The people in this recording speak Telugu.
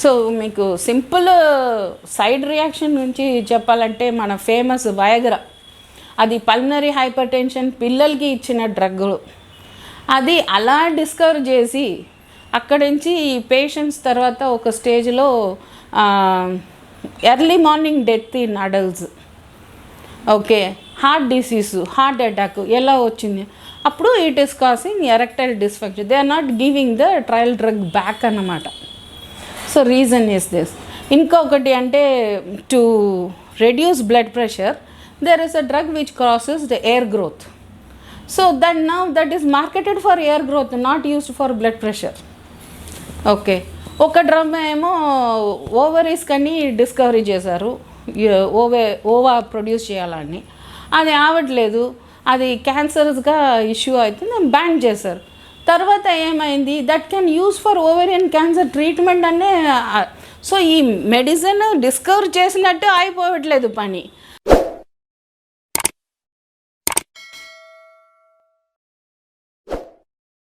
సో మీకు సింపుల్ సైడ్ రియాక్షన్ నుంచి చెప్పాలంటే మన ఫేమస్ వయాగ్రా, అది పల్మనరీ హైపర్టెన్షన్ పిల్లలకి ఇచ్చిన డ్రగ్. అది అలా డిస్కవర్ చేసి అక్కడి నుంచి ఈ పేషెంట్స్ తర్వాత ఒక స్టేజ్లో early morning death in adults, okay, heart disease, heart attack ఎలా వచ్చింది, అప్పుడు it is causing erectile dysfunction. They are not giving the trial drug back అన్నమాట. So reason is this. ఇంకొకటి అంటే to reduce blood pressure there is a drug which crosses the air growth. So that now that is marketed for air growth, not used for blood pressure. Okay, ఒక డ్రగ్ ఏమో ఓవరీస్ కని డిస్కవరీ చేశారు, ఓవా ప్రొడ్యూస్ చేయాలని. అది అవ్వట్లేదు, అది క్యాన్సర్స్గా ఇష్యూ అవుతుంది, బ్యాన్ చేశారు. తర్వాత ఏమైంది, that can use for ovarian cancer treatment అనే. సో ఈ మెడిసిన్ డిస్కవర్ చేసినట్టు అయిపోవట్లేదు పని,